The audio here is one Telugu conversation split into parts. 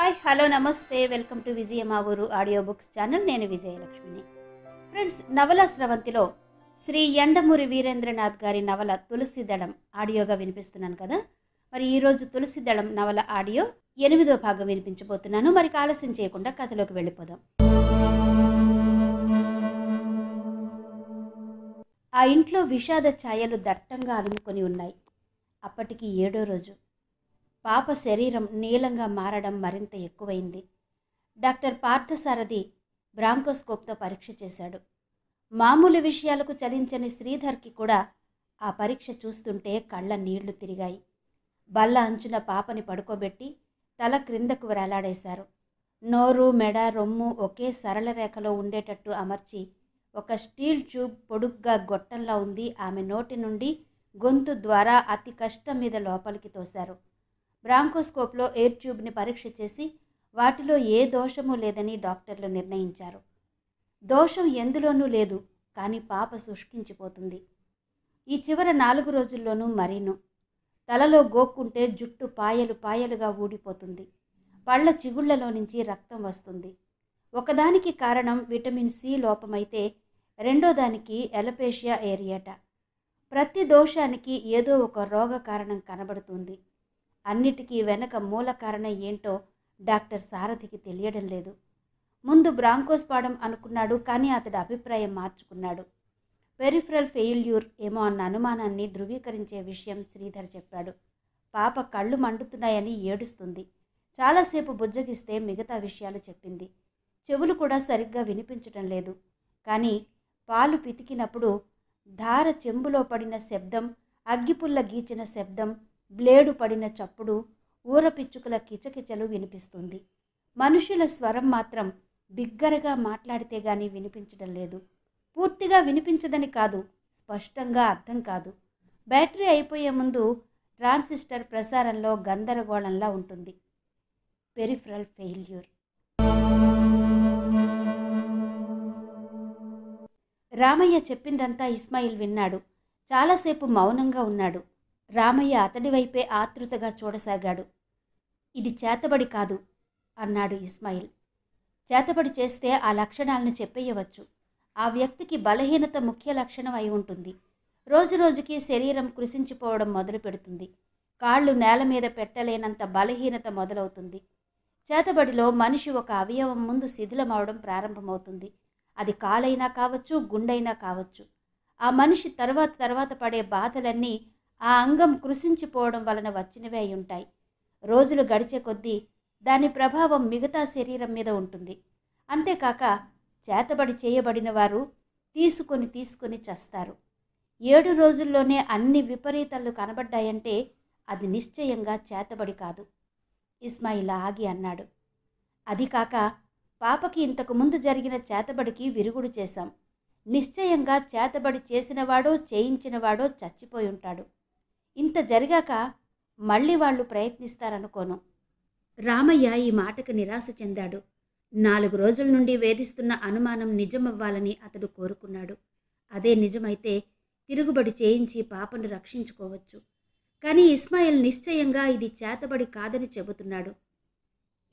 హాయ్ హలో నమస్తే వెల్కమ్ టు విజయ మా ఊరు ఆడియో బుక్స్ ఛానల్. నేను విజయలక్ష్మిని. ఫ్రెండ్స్, నవల స్రవంతిలో శ్రీ యండమూరి వీరేంద్రనాథ్ గారి నవల తులసిదళం ఆడియోగా వినిపిస్తున్నాను కదా. మరి ఈరోజు తులసిదళం నవల ఆడియో 8వ భాగం వినిపించబోతున్నాను. మరి ఆలస్యం చేయకుండా కథలోకి వెళ్ళిపోదాం. ఆ ఇంట్లో విషాద ఛాయలు దట్టంగా అలుముకొని ఉన్నాయి. అప్పటికి 7వ రోజు. పాప శరీరం నీలంగా మారడం మరింత ఎక్కువైంది. డాక్టర్ పార్థసారథి బ్రాంకోస్కోప్తో పరీక్ష చేశాడు. మామూలు విషయాలకు చలించని శ్రీధర్కి కూడా ఆ పరీక్ష చూస్తుంటే కళ్ళ నీళ్లు తిరిగాయి. బల్ల అంచున పాపని పడుకోబెట్టి తల క్రిందకు వేలాడేశారు. నోరు, మెడ, రొమ్ము ఒకే సరళ రేఖలో ఉండేటట్టు అమర్చి ఒక స్టీల్ ట్యూబ్ పొడుగ్గా గొట్టంలా ఉంది ఆమె నోటి నుండి గొంతు ద్వారా అతి కష్టం మీద లోపలికి తోశారు. బ్రాంకోస్కోప్లో ఎయిర్ ట్యూబ్ని పరీక్ష చేసి వాటిలో ఏ దోషము లేదని డాక్టర్లు నిర్ణయించారు. దోషం ఎందులోనూ లేదు, కానీ పాప శుష్కించిపోతుంది. ఈ చివర 4 రోజుల్లోనూ మరీను. తలలో గోక్కుంటే జుట్టు పాయలు పాయలుగా ఊడిపోతుంది. పళ్ళ చిగుళ్లలో నుంచి రక్తం వస్తుంది. ఒకదానికి కారణం విటమిన్ సి లోపమైతే రెండో దానికి ఎలపేషియా ఏరియాటా. ప్రతి దోషానికి ఏదో ఒక రోగ కారణం కనబడుతుంది. అన్నిటికీ వెనక మూల కారణం ఏంటో డాక్టర్ సారథికి తెలియడం లేదు. ముందు బ్రాంకోస్పాడం అనుకున్నాడు, కానీ అతడి అభిప్రాయం మార్చుకున్నాడు. పెరిఫరల్ ఫెయిల్యూర్ ఏమో అన్న అనుమానాన్ని ధృవీకరించే విషయం శ్రీధర్ చెప్పాడు. పాప కళ్ళు మండుతున్నాయని ఏడుస్తుంది. చాలాసేపు బుజ్జగిస్తే మిగతా విషయాలు చెప్పింది. చెవులు కూడా సరిగ్గా వినిపించటం లేదు. కానీ పాలు పితికినప్పుడు ధార చెంబులో పడిన శబ్దం, అగ్గిపుల్ల గీచిన శబ్దం, బ్లేడు పడిన చప్పుడు, ఊరపిచ్చుకల కిచకిచలు వినిపిస్తుంది. మనుషుల స్వరం మాత్రం బిగ్గరగా మాట్లాడితే గానీ వినిపించడం లేదు. పూర్తిగా వినిపించదని కాదు, స్పష్టంగా అర్థం కాదు. బ్యాటరీ అయిపోయే ముందు ట్రాన్సిస్టర్ ప్రసారంలో గందరగోళంలా ఉంటుంది. Peripheral failure. రామయ్య చెప్పిందంతా ఇస్మాయిల్ విన్నాడు. చాలాసేపు మౌనంగా ఉన్నాడు. రామయ్య అతడి వైపే ఆతృతగా చూడసాగాడు. ఇది చేతబడి కాదు అన్నాడు ఇస్మాయిల్. చేతబడి చేస్తే ఆ లక్షణాలను చెప్పేయవచ్చు. ఆ వ్యక్తికి బలహీనత ముఖ్య లక్షణం అయి ఉంటుంది. రోజురోజుకి శరీరం కృశించిపోవడం మొదలు పెడుతుంది. కాళ్ళు నేల మీద పెట్టలేనంత బలహీనత మొదలవుతుంది. చేతబడిలో మనిషి ఒక అవయవం ముందు శిథిలమవడం ప్రారంభమవుతుంది. అది కాలైనా కావచ్చు, గుండైనా కావచ్చు. ఆ మనిషి తర్వాత పడే బాధలన్నీ ఆ అంగం కృశించిపోవడం వలన వచ్చినవే అయి ఉంటాయి. రోజులు గడిచే కొద్దీ దాని ప్రభావం మిగతా శరీరం మీద ఉంటుంది. అంతేకాక చేతబడి చేయబడిన వారు తీసుకొని చస్తారు. 7 రోజుల్లోనే అన్ని విపరీతాలు కనబడ్డాయంటే అది నిశ్చయంగా చేతబడి కాదు. ఇస్మాయిల్ ఆగి అన్నాడు. అది కాక పాపకి ఇంతకు ముందు జరిగిన చేతబడికి విరుగుడు చేశాం. నిశ్చయంగా చేతబడి చేసినవాడో చేయించినవాడో చచ్చిపోయి ఉంటాడు. ఇంత జరిగాక మళ్ళీ వాళ్ళు ప్రయత్నిస్తారనుకోను. రామయ్య ఈ మాటకు నిరాశ చెందాడు. 4 రోజుల నుండి వేధిస్తున్న అనుమానం నిజమవ్వాలని అతడు కోరుకున్నాడు. అదే నిజమైతే తిరుగుబడి చేయించి పాపను రక్షించుకోవచ్చు. కానీ ఇస్మాయిల్ నిశ్చయంగా ఇది చేతబడి కాదని చెబుతున్నాడు.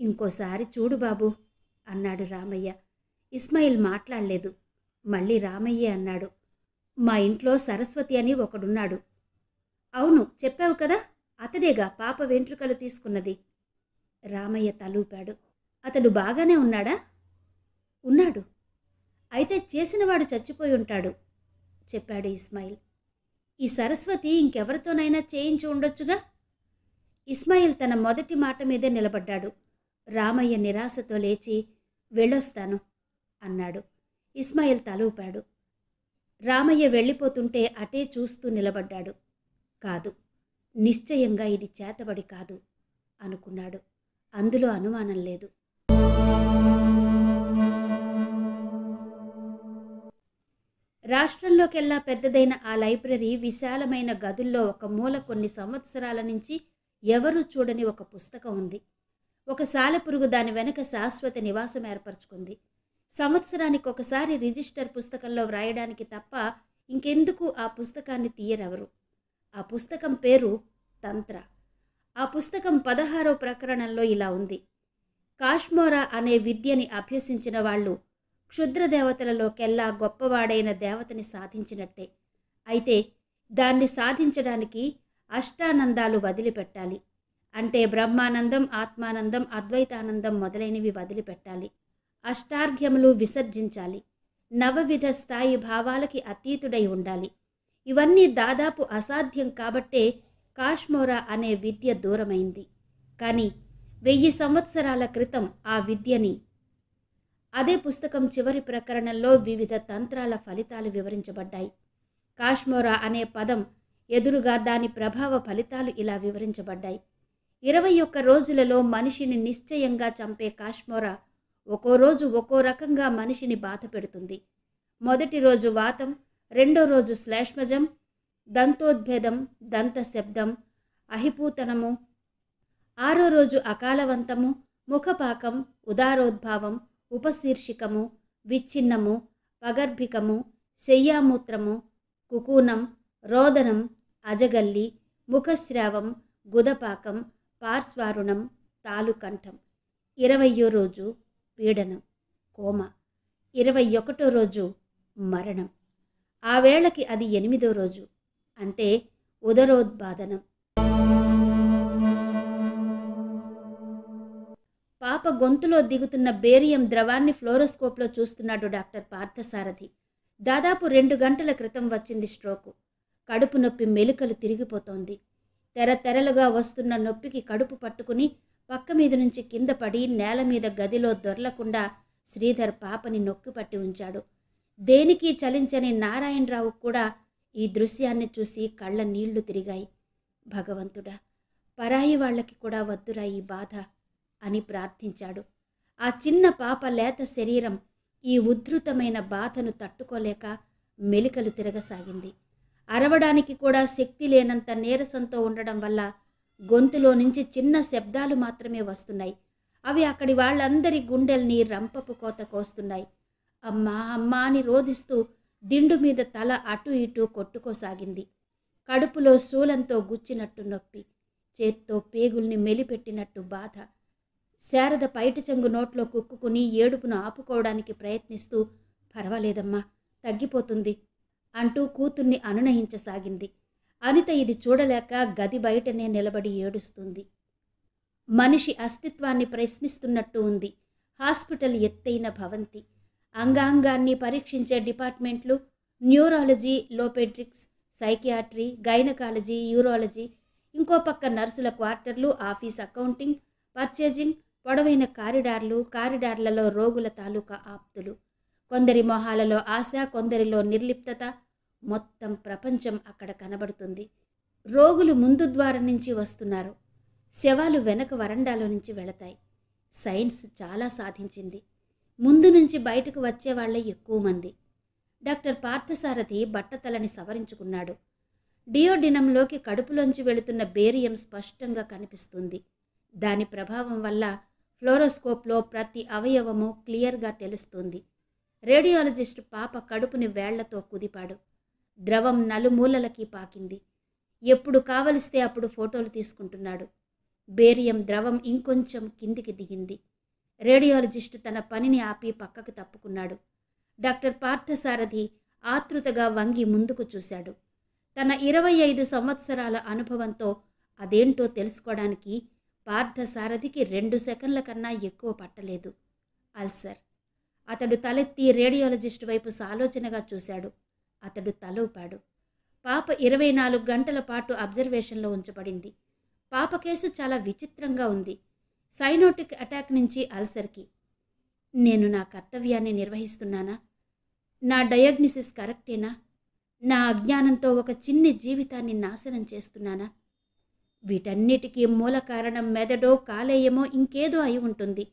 ఇంకోసారి చూడు బాబు అన్నాడు రామయ్య. ఇస్మాయిల్ మాట్లాడలేదు. మళ్ళీ రామయ్యే అన్నాడు. మా ఇంట్లో సరస్వతి అని ఒకడున్నాడు. అవును, చెప్పావు కదా, అతడేగా పాప వెంట్రుకలు తీసుకున్నది. రామయ్య తలూపాడు. అతడు బాగానే ఉన్నాడా? ఉన్నాడు. అయితే చేసినవాడు చచ్చిపోయి ఉంటాడు చెప్పాడు ఇస్మాయిల్. ఈ సరస్వతి ఇంకెవరితోనైనా చేయించి ఉండొచ్చుగా? ఇస్మాయిల్ తన మొదటి మాట మీదే నిలబడ్డాడు. రామయ్య నిరాశతో లేచి వెళ్ళొస్తాను అన్నాడు. ఇస్మాయిల్ తలూపాడు. రామయ్య వెళ్ళిపోతుంటే అటే చూస్తూ నిలబడ్డాడు. కాదు, నిశ్చయంగా ఇది చేతబడి కాదు అనుకున్నాడు. అందులో అనుమానం లేదు. రాష్ట్రంలోకెల్లా పెద్దదైన ఆ లైబ్రరీ విశాలమైన గదుల్లో ఒక మూల కొన్ని సంవత్సరాల నుంచి ఎవరూ చూడని ఒక పుస్తకం ఉంది. ఒక సాలెపురుగు దాని వెనక శాశ్వత నివాసం ఏర్పరచుకుంది. సంవత్సరానికి ఒకసారి రిజిస్టర్ పుస్తకంలో వ్రాయడానికి తప్ప ఇంకెందుకు ఆ పుస్తకాన్ని తీయరెవరు. ఆ పుస్తకం పేరు తంత్ర. ఆ పుస్తకం 16వ ప్రకరణంలో ఇలా ఉంది. కాష్మోరా అనే విద్యని అభ్యసించిన వాళ్ళు క్షుద్రదేవతలలోకెల్లా గొప్పవాడైన దేవతని సాధించినట్టే. అయితే దాన్ని సాధించడానికి అష్టానందాలు వదిలిపెట్టాలి. అంటే బ్రహ్మానందం, ఆత్మానందం, అద్వైతానందం మొదలైనవి వదిలిపెట్టాలి. అష్టార్ఘ్యములు విసర్జించాలి. నవవిధ స్థాయి భావాలకి అతీతుడై ఉండాలి. ఇవన్నీ దాదాపు అసాధ్యం కాబట్టే కాష్మోరా అనే విద్య దూరమైంది. కానీ 1000 సంవత్సరాల క్రితం ఆ విద్యని అదే పుస్తకం చివరి ప్రకరణంలో వివిధ తంత్రాల ఫలితాలు వివరించబడ్డాయి. కాష్మోరా అనే పదం ఎదురుగా దాని ప్రభావ ఫలితాలు ఇలా వివరించబడ్డాయి. 21 రోజులలో మనిషిని నిశ్చయంగా చంపే కాష్మోరా ఒక్కో రోజు ఒక్కో రకంగా మనిషిని బాధ పెడుతుంది. మొదటి రోజు వాతం, రెండో రోజు శ్లేష్మజం, దంతోద్భేదం, దంతశబ్దం, అహిపూతనము, ఆరో రోజు అకాలవంతము, ముఖపాకం, ఉదారోద్భావం, ఉపశీర్షికము, విచ్ఛిన్నము, పగర్భికము, శయ్యామూత్రము, కుకూనం, రోదనం, అజగల్లి, ముఖస్రావం, గుదపాకం, పార్శ్వారుణం, తాలుకంఠం. 20వ రోజు పీడనం, కోమ. 21వ రోజు మరణం. ఆ వేళకి అది 8వ రోజు, అంటే ఉదరోద్బాదనం. పాప గొంతులో దిగుతున్న బేరియం ద్రవాన్ని ఫ్లోరోస్కోప్లో చూస్తున్నాడు డాక్టర్ పార్థసారథి. దాదాపు 2 గంటల క్రితం వచ్చింది స్ట్రోకు. కడుపు నొప్పి మెలికలు తిరిగిపోతోంది. తెరలుగా వస్తున్న నొప్పికి కడుపు పట్టుకుని పక్క మీద నుంచి కింద పడి నేల మీద గదిలో దొర్లకుండా శ్రీధర్ పాపని నొక్కిపట్టి ఉంచాడు. దేనికి చలించని నారాయణరావు కూడా ఈ దృశ్యాన్ని చూసి కళ్ళ నీళ్లు తిరిగాయి. భగవంతుడా, పరాయి వాళ్ళకి కూడా వద్దురా ఈ బాధ అని ప్రార్థించాడు. ఆ చిన్న పాప లేత శరీరం ఈ ఉద్ధృతమైన బాధను తట్టుకోలేక మెలికలు తిరగసాగింది. అరవడానికి కూడా శక్తి లేనంత నీరసంతో ఉండడం వల్ల గొంతులో నుంచి చిన్న శబ్దాలు మాత్రమే వస్తున్నాయి. అవి అక్కడి వాళ్ళందరి గుండెల్ని రంపపు కోత కోస్తున్నాయి. అమ్మా అమ్మా అని రోదిస్తూ దిండు మీద తల అటు ఇటు కొట్టుకోసాగింది. కడుపులో శూలంతో గుచ్చినట్టు నొప్పి, చేత్తో పేగుల్ని మెలిపెట్టినట్టు బాధ. శారద పైటి చెంగు నోట్లో కుక్కుని ఏడుపును ఆపుకోవడానికి ప్రయత్నిస్తూ పర్వాలేదమ్మా, తగ్గిపోతుంది అంటూ కూతుర్ని అనునయించసాగింది. అనిత ఇది చూడలేక గది బయటనే నిలబడి ఏడుస్తుంది. మనిషి అస్తిత్వాన్ని ప్రశ్నిస్తున్నట్టు ఉంది హాస్పిటల్ ఎత్తైన భవంతి. అంగాంగాన్ని పరీక్షించే డిపార్ట్మెంట్లు, న్యూరాలజీ, లోపెడ్రిక్స్, సైకియాట్రీ, గైనకాలజీ, యూరాలజీ, ఇంకో పక్క నర్సుల క్వార్టర్లు, ఆఫీస్ అకౌంటింగ్, పర్చేజింగ్, పొడవైన కారిడార్లలో రోగుల తాలూకా ఆప్తులు. కొందరి మొహాలలో ఆశ, కొందరిలో నిర్లిప్తత. మొత్తం ప్రపంచం అక్కడ కనబడుతుంది. రోగులు ముందు ద్వారం నుంచి వస్తున్నారు, శవాలు వెనక వరండాలో నుంచి వెళతాయి. సైన్స్ చాలా సాధించింది. ముందు నుంచి బయటకు వచ్చేవాళ్లే ఎక్కువ మంది. డాక్టర్ పార్థసారథి బట్టతలని సవరించుకున్నాడు. డియోడినంలోకి కడుపులోంచి వెళుతున్న బేరియం స్పష్టంగా కనిపిస్తుంది. దాని ప్రభావం వల్ల ఫ్లోరోస్కోప్లో ప్రతి అవయవము క్లియర్గా తెలుస్తుంది. రేడియాలజిస్టు పాప కడుపుని వేళ్లతో కుదిపాడు. ద్రవం నలుమూలలకి పాకింది. ఎప్పుడు కావలిస్తే అప్పుడు ఫోటోలు తీసుకుంటున్నాడు. బేరియం ద్రవం ఇంకొంచెం కిందికి దిగింది. రేడియాలజిస్టు తన పనిని ఆపి పక్కకు తప్పుకున్నాడు. డాక్టర్ పార్థసారథి ఆతృతగా వంగి ముందుకు చూశాడు. తన 25 సంవత్సరాల అనుభవంతో అదేంటో తెలుసుకోవడానికి పార్థసారథికి 2 సెకండ్ల కన్నా ఎక్కువ పట్టలేదు. అల్సర్. అతడు తలెత్తి రేడియాలజిస్టు వైపు సాలోచనగా చూశాడు. అతడు తల ఊపాడు. పాప 24 గంటల పాటు అబ్జర్వేషన్లో ఉంచబడింది. పాప కేసు చాలా విచిత్రంగా ఉంది. సైనోటిక్ అటాక్ నుంచి అల్సర్కి. నేను నా కర్తవ్యాన్ని నిర్వహిస్తున్నానా? నా డయాగ్నిసిస్ కరెక్టేనా? నా అజ్ఞానంతో ఒక చిన్ని జీవితాన్ని నాశనం చేస్తున్నానా? వీటన్నిటికీ మూల కారణం మెదడో, కాలేయమో, ఇంకేదో అయి ఉంటుంది.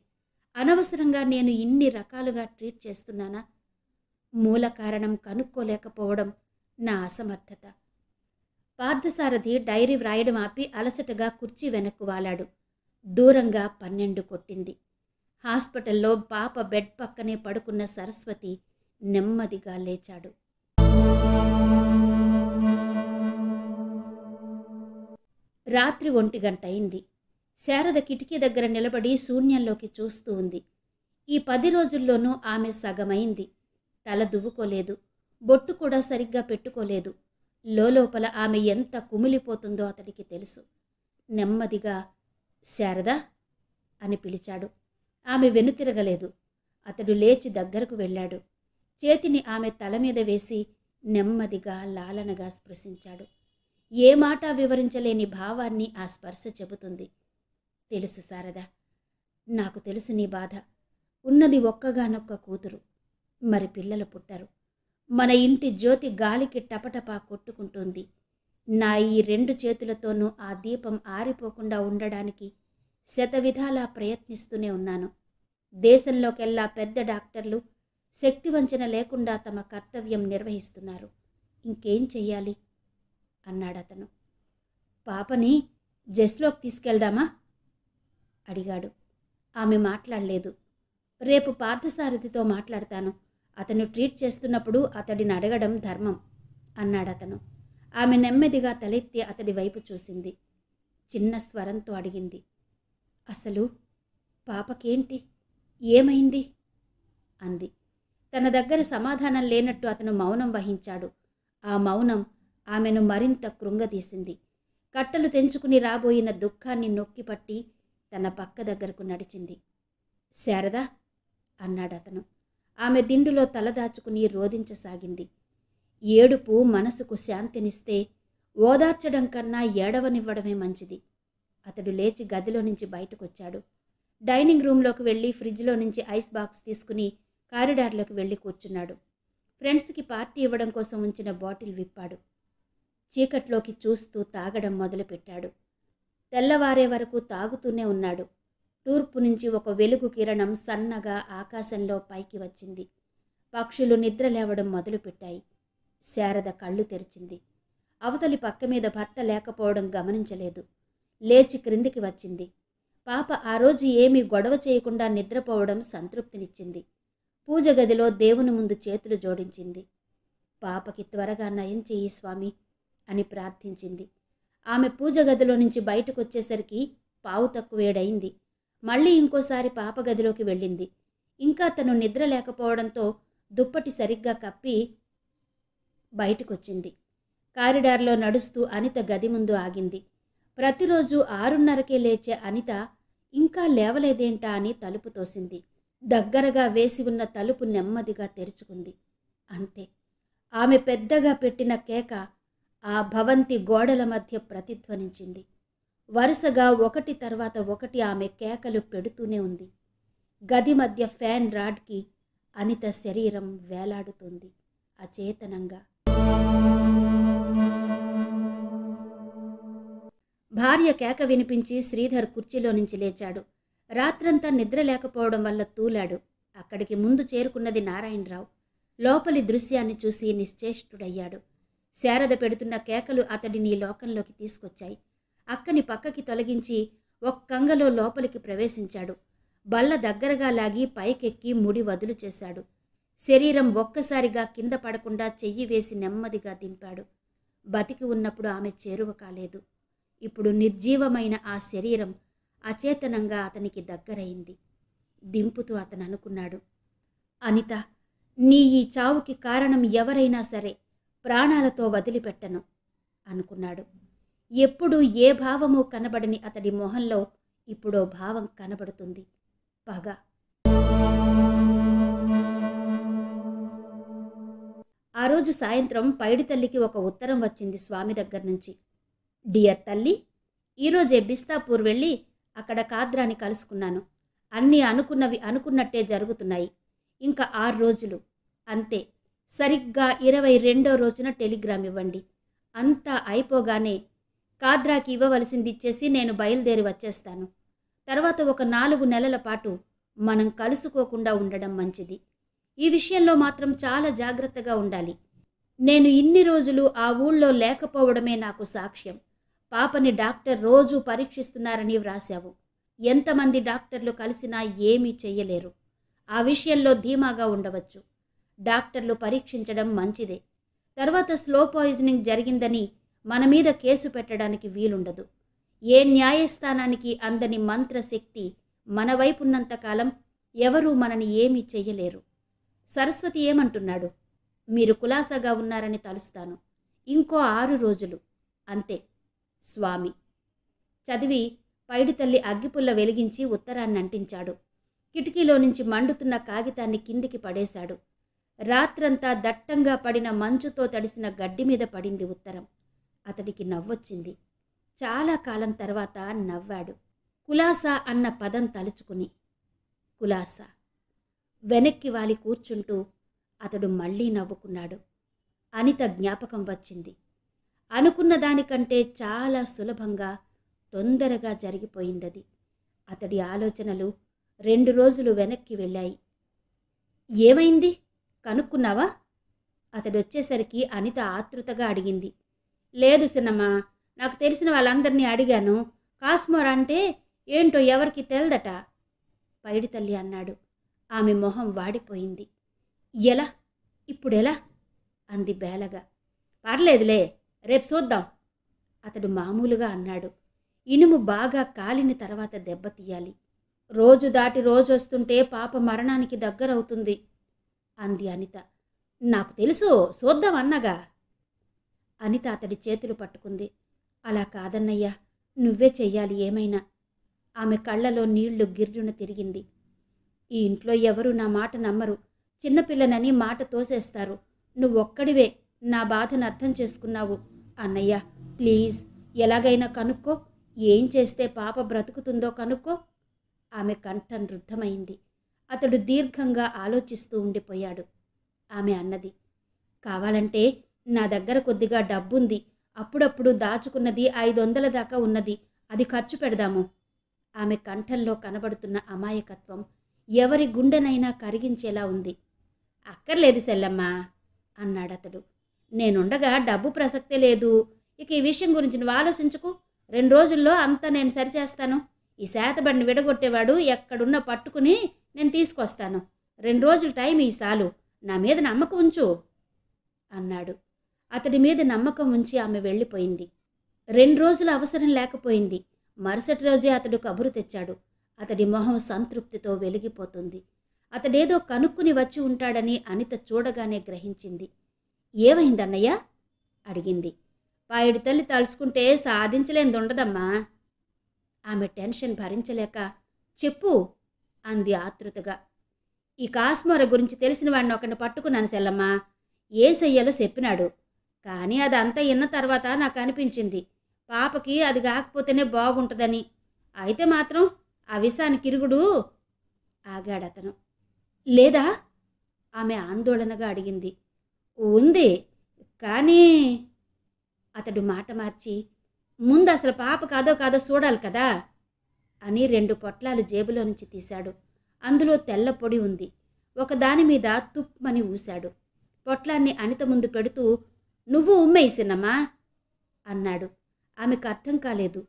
అనవసరంగా నేను ఇన్ని రకాలుగా ట్రీట్ చేస్తున్నానా? మూల కారణం కనుక్కోలేకపోవడం నా అసమర్థత. పార్థసారథి డైరీ వ్రాయడం ఆపి అలసటగా కుర్చీ వెనక్కు వాలాడు. దూరంగా 12 కొట్టింది. హాస్పిటల్లో పాప బెడ్ పక్కనే పడుకున్న సరస్వతి నెమ్మదిగా లేచాడు. రాత్రి 1 గంట అయింది. శారద కిటికీ దగ్గర నిలబడి శూన్యంలోకి చూస్తూ ఉంది. ఈ 10 రోజుల్లోనూ ఆమె సగమైంది. తల దువ్వుకోలేదు, బొట్టు కూడా సరిగ్గా పెట్టుకోలేదు. లోపల ఆమె ఎంత కుమిలిపోతుందో అతడికి తెలుసు. నెమ్మదిగా శారదా అని పిలిచాడు. ఆమె వెనుతిరగలేదు. అతడు లేచి దగ్గరకు వెళ్ళాడు. చేతిని ఆమె తల మీద వేసి నెమ్మదిగా లాలనగా స్పృశించాడు. ఏ మాట వివరించలేని భావాన్ని ఆ స్పర్శ చెబుతుంది. తెలుసు శారదా, నాకు తెలుసు నీ బాధ. ఉన్నది ఒక్కగానొక్క కూతురు, మరి పిల్లలు పుట్టరు. మన ఇంటి జ్యోతి గాలికి టపటపా కొట్టుకుంటుంది. నా ఈ 2 చేతులతోనూ ఆ దీపం ఆరిపోకుండా ఉండడానికి శతవిధాలా ప్రయత్నిస్తూనే ఉన్నాను. దేశంలోకెల్లా పెద్ద డాక్టర్లు శక్తివంచన లేకుండా తమ కర్తవ్యం నిర్వహిస్తున్నారు. ఇంకేం చెయ్యాలి అన్నాడతను. పాపని జెస్లోకి తీసుకెళ్దామా అడిగాడు. ఆమె మాట్లాడలేదు. రేపు పార్థసారథితో మాట్లాడతాను. అతను ట్రీట్ చేస్తున్నప్పుడు అతడిని అడగడం ధర్మం అన్నాడతను. ఆమె నెమ్మదిగా తలెత్తి అతడి వైపు చూసింది. చిన్న స్వరంతో అడిగింది, అసలు పాపకేంటి, ఏమైంది అంది. తన దగ్గర సమాధానం లేనట్టు అతను మౌనం వహించాడు. ఆ మౌనం ఆమెను మరింత కృంగదీసింది. కట్టలు తెంచుకుని రాబోయిన దుఃఖాన్ని నొక్కిపట్టి తన పక్క దగ్గరకు నడిచింది. శారదా అన్నాడతను. ఆమె దిండులో తలదాచుకుని రోదించసాగింది. ఏడుపు మనసుకు శాంతినిస్తే ఓదార్చడం కన్నా ఏడవనివ్వడమే మంచిది. అతడు లేచి గదిలో నుంచి బయటకొచ్చాడు. డైనింగ్ రూంలోకి వెళ్ళి ఫ్రిడ్జ్లో నుంచి ఐస్ బాక్స్ తీసుకుని కారిడార్లోకి వెళ్ళి కూర్చున్నాడు. ఫ్రెండ్స్కి పార్టీ ఇవ్వడం కోసం ఉంచిన బాటిల్ విప్పాడు. చీకట్లోకి చూస్తూ తాగడం మొదలుపెట్టాడు. తెల్లవారే వరకు తాగుతూనే ఉన్నాడు. తూర్పు నుంచి ఒక వెలుగు కిరణం సన్నగా ఆకాశంలో పైకి వచ్చింది. పక్షులు నిద్రలేవడం మొదలుపెట్టాయి. శారద కళ్ళు తెరిచింది. అవతలి పక్క మీద భర్త లేకపోవడం గమనించలేదు. లేచి క్రిందికి వచ్చింది. పాప ఆ రోజు ఏమీ గొడవ చేయకుండా నిద్రపోవడం సంతృప్తినిచ్చింది. పూజ గదిలో దేవుని ముందు చేతులు జోడించింది. పాపకి త్వరగా నయం చెయ్యి స్వామి అని ప్రార్థించింది. ఆమె పూజ గదిలో నుంచి బయటకొచ్చేసరికి 7:15 మళ్ళీ ఇంకోసారి పాప గదిలోకి వెళ్ళింది. ఇంకా తను నిద్ర లేకపోవడంతో దుప్పటి సరిగ్గా కప్పి బయటకొచ్చింది. కారిడార్లో నడుస్తూ అనిత గది ముందు ఆగింది. ప్రతిరోజు 6:30కే లేచే అనిత ఇంకా లేవలేదేంటా అని తలుపు తోసింది. దగ్గరగా వేసి ఉన్న తలుపు నెమ్మదిగా తెరుచుకుంది. అంతే, ఆమె పెద్దగా పెట్టిన కేక ఆ భవంతి గోడల మధ్య ప్రతిధ్వనించింది. వరుసగా ఒకటి తర్వాత ఒకటి ఆమె కేకలు పెడుతూనే ఉంది. గది మధ్య ఫ్యాన్ రాడ్కి అనిత శరీరం వేలాడుతుంది అచేతనంగా. భార్య కేక వినిపించి శ్రీధర్ కుర్చీలో నుంచి లేచాడు. రాత్రంతా నిద్ర లేకపోవడం వల్ల తూలాడు. అక్కడికి ముందు చేరుకున్నది నారాయణరావు. లోపలి దృశ్యాన్ని చూసి నిశ్చేష్టుడయ్యాడు. శారద పెడుతున్న కేకలు అతడిని లోకంలోకి తీసుకొచ్చాయి. అక్కని పక్కకి తొలగించి ఒక్కంగలో లోపలికి ప్రవేశించాడు. బల్ల దగ్గరగా లాగి పైకెక్కి ముడి వదులు చేశాడు. శరీరం ఒక్కసారిగా కింద పడకుండా చెయ్యి వేసి నెమ్మదిగా దింపాడు. బతికి ఉన్నప్పుడు ఆమె చేరువ కాలేదు. ఇప్పుడు నిర్జీవమైన ఆ శరీరం అచేతనంగా అతనికి దగ్గరైంది. దింపుతూ అతను అనుకున్నాడు, అనిత, నీ ఈ చావుకి కారణం ఎవరైనా సరే ప్రాణాలతో వదిలిపెట్టను అనుకున్నాడు. ఎప్పుడూ ఏ భావమూ కనబడని అతడి మొహంలో ఇప్పుడో భావం కనబడుతుంది, పగ. ఆ రోజు సాయంత్రం పైడితల్లికి ఒక ఉత్తరం వచ్చింది స్వామి దగ్గర నుంచి. డియర్ తల్లి, ఈరోజే బిస్తాపూర్ వెళ్ళి అక్కడ కాద్రాని కలుసుకున్నాను. అన్నీ అనుకున్నవి అనుకున్నట్టే జరుగుతున్నాయి. ఇంకా 6 రోజులు అంతే. సరిగ్గా 22వ రోజున టెలిగ్రామ్ ఇవ్వండి. అంతా అయిపోగానే కాద్రాకి ఇవ్వవలసింది ఇచ్చేసి నేను బయలుదేరి వచ్చేస్తాను. తర్వాత ఒక 4 నెలల పాటు మనం కలుసుకోకుండా ఉండడం మంచిది. ఈ విషయంలో మాత్రం చాలా జాగ్రత్తగా ఉండాలి. నేను ఇన్ని రోజులు ఆ ఊళ్ళో లేకపోవడమే నాకు సాక్ష్యం. పాపని డాక్టర్ రోజూ పరీక్షిస్తున్నారని వ్రాశావు. ఎంతమంది డాక్టర్లు కలిసినా ఏమీ చెయ్యలేరు. ఆ విషయంలో ధీమాగా ఉండవచ్చు. డాక్టర్లు పరీక్షించడం మంచిదే. తర్వాత స్లో పాయిజనింగ్ జరిగిందని మన మీద కేసు పెట్టడానికి వీలుండదు. ఏ న్యాయస్థానానికి అందని మంత్రశక్తి మన వైపున్నంతకాలం ఎవరూ మనని ఏమీ చెయ్యలేరు. సరస్వతి ఏమంటున్నాడు? మీరు కులాసాగా ఉన్నారని తలుస్తాను. ఇంకో 6 రోజులు అంతే. స్వామి. చదివి పైడితల్లి అగ్గిపుల్ల వెలిగించి ఉత్తరాన్ని అంటించాడు. కిటికీలో నుంచి మండుతున్న కాగితాన్ని కిందికి పడేశాడు. రాత్రంతా దట్టంగా పడిన మంచుతో తడిసిన గడ్డి మీద పడింది ఉత్తరం. అతడికి నవ్వొచ్చింది. చాలా కాలం తర్వాత నవ్వాడు. కులాసా అన్న పదం తలుచుకుని. కులాసా. వెనక్కి వాలి కూర్చుంటూ అతడు మళ్ళీ నవ్వుకున్నాడు. అనిత జ్ఞాపకం వచ్చింది. అనుకున్న దానికంటే చాలా సులభంగా, తొందరగా జరిగిపోయిందది. అతడి ఆలోచనలు 2 రోజులు వెనక్కి వెళ్ళాయి. ఏమైంది? కనుక్కున్నావా? అతడొచ్చేసరికి అనిత ఆతృతగా అడిగింది. లేదు సిన్నమ్మా, నాకు తెలిసిన వాళ్ళందరినీ అడిగాను. కాస్మోర్ అంటే ఏంటో ఎవరికి తెల్దట. పైడితల్లి అన్నాడు. ఆమె మొహం వాడిపోయింది. ఎలా? ఇప్పుడెలా? అంది బేలగా. పర్లేదులే, రేపు చూద్దాం. అతడు మామూలుగా అన్నాడు. ఇనుము బాగా కాలిన తర్వాత దెబ్బతీయాలి. రోజు దాటి రోజొస్తుంటే పాప మరణానికి దగ్గరవుతుంది అంది అనిత. నాకు తెలుసు, చూద్దాం అన్నగా. అనిత అతడి చేతులు పట్టుకుంది. అలా కాదన్నయ్యా, నువ్వే చెయ్యాలి ఏమైనా. ఆమె కళ్ళలో నీళ్లు గిర్రున తిరిగింది. ఈ ఇంట్లో ఎవరూ నా మాట నమ్మరు. చిన్నపిల్లనని మాట తోసేస్తారు. నువ్వొక్కడివే నా బాధను అర్థం చేసుకున్నావు. అన్నయ్య, ప్లీజ్, ఎలాగైనా కనుక్కో. ఏం చేస్తే పాప బ్రతుకుతుందో కనుక్కో. ఆమె కంఠం రుద్ధమైంది. అతడు దీర్ఘంగా ఆలోచిస్తూ ఉండిపోయాడు. ఆమె అన్నది, కావాలంటే నా దగ్గర కొద్దిగా డబ్బుంది. అప్పుడప్పుడు దాచుకున్నది 500 దాకా ఉన్నది. అది ఖర్చు పెడదాము. ఆమె కంఠంలో కనబడుతున్న అమాయకత్వం ఎవరి గుండెనైనా కరిగించేలా ఉంది. అక్కర్లేదు సెల్లమ్మా అన్నాడతడు. నేనుండగా డబ్బు ప్రసక్తే లేదు. ఇక ఈ విషయం గురించి నువ్వు ఆలోచించుకు. 2 రోజుల్లో అంతా నేను సరిచేస్తాను. ఈ శాతబడిని విడగొట్టేవాడు ఎక్కడున్నా పట్టుకుని నేను తీసుకొస్తాను. 2 రోజులు టైం ఈ సాలు. నా మీద నమ్మకం ఉంచు అన్నాడు. అతడి మీద నమ్మకం ఉంచి ఆమె వెళ్ళిపోయింది. 2 రోజుల అవసరం లేకపోయింది. మరుసటి రోజే అతడు కబురు తెచ్చాడు. అతడి మొహం సంతృప్తితో వెలిగిపోతుంది. అతడేదో కనుక్కుని వచ్చి ఉంటాడని అనిత చూడగానే గ్రహించింది. ఏమైందన్నయ్య అడిగింది. పాయిడి తల్లి తలుచుకుంటే సాధించలేందుండదమ్మా. ఆమె టెన్షన్ భరించలేక చెప్పు అంది ఆతృతగా. ఈ కాస్మోర గురించి తెలిసిన వాడిని ఒకరిని పట్టుకున్నాను సెల్లమ్మా. ఏ చెయ్యాలో చెప్పినాడు. కానీ అదంతా విన్న తర్వాత నాకు అనిపించింది, పాపకి అది కాకపోతేనే బాగుంటుందని. అయితే మాత్రం ఆ విషానికి ఇరుగుడు. ఆగాడతను. లేదా? ఆమె ఆందోళనగా అడిగింది. ఉంది, కానీ అతడు మాట మార్చి, ముందు అసలు పాప కాదో కాదో చూడాలి కదా అని 2 పొట్లాలు జేబులో నుంచి తీశాడు. అందులో తెల్ల పొడి ఉంది. ఒకదాని మీద తుప్పమని ఊశాడు. పొట్లాన్ని అనిత ముందు పెడుతూ, నువ్వు ఉమ్మేసినమ్మా అన్నాడు. ఆమెకు అర్థం కాలేదు.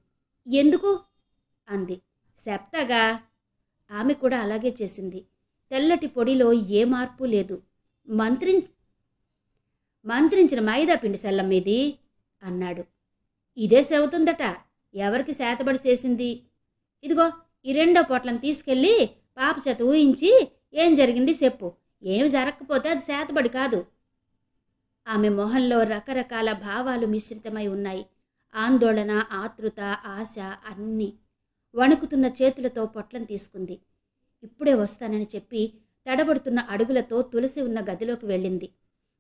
ఎందుకు అంది. చెప్తాగా. ఆమె కూడా అలాగే చేసింది. తెల్లటి పొడిలో ఏ మార్పు లేదు. మంత్రించిన మైదా పిండి సెల్లం మీది అన్నాడు. ఇదే చెబుతుందట. ఎవరికి శాతబడి చేసింది? ఇదిగో ఈ 2వ పొట్లను తీసుకెళ్ళి పాప చేత ఊహించి ఏం జరిగింది చెప్పు. ఏమి జరగకపోతే అది శాతబడి కాదు. ఆమె మొహంలో రకరకాల భావాలు మిశ్రితమై ఉన్నాయి. ఆందోళన, ఆతృత, ఆశ అన్నీ. వణుకుతున్న చేతులతో పొట్లం తీసుకుంది. ఇప్పుడే వస్తానని చెప్పి తడబడుతున్న అడుగులతో తులసి ఉన్న గదిలోకి వెళ్ళింది.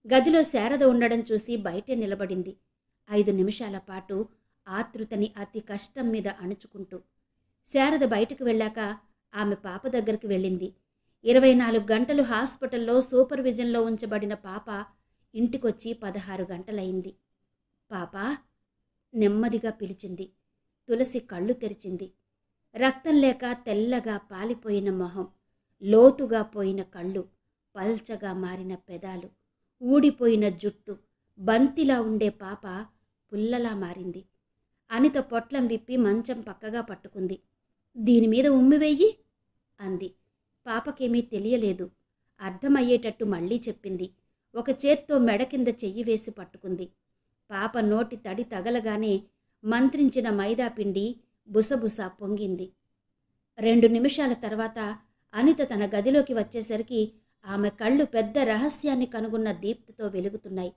గదిలో శారద ఉండడం చూసి బయటే నిలబడింది. 5 నిమిషాల పాటు ఆతృతని అతి కష్టం మీద అణుచుకుంటూ. శారద బయటకు వెళ్ళాక ఆమె పాప దగ్గరికి వెళ్ళింది. 24 గంటలు హాస్పిటల్లో సూపర్విజన్లో ఉంచబడిన పాప ఇంటికొచ్చి 16 గంటలయింది. పాపా నెమ్మదిగా పిలిచింది. తులసి కళ్ళు తెరిచింది. రక్తం లేక తెల్లగా పాలిపోయిన మొహం, లోతుగా పోయిన కళ్ళు, పల్చగా మారిన పెదాలు, ఊడిపోయిన జుట్టు, బంతిలా ఉండే పాప పుల్లలా మారింది. అనిత పొట్లం విప్పి మంచం పక్కగా పట్టుకుంది. దీనిమీద ఉమ్మివెయ్యి అంది. పాపకేమీ తెలియలేదు. అర్థమయ్యేటట్టు మళ్ళీ చెప్పింది. ఒక చేత్తో మెడ కింద చెయ్యి వేసి పట్టుకుంది. పాప నోటి తడి తగలగానే మంత్రించిన మైదాపిండి బుసబుస పొంగింది. 2 నిమిషాల తర్వాత అనిత తన గదిలోకి వచ్చేసరికి ఆమె కళ్ళు పెద్ద రహస్యాన్ని కనుగొన్న దీప్తితో వెలుగుతున్నాయి.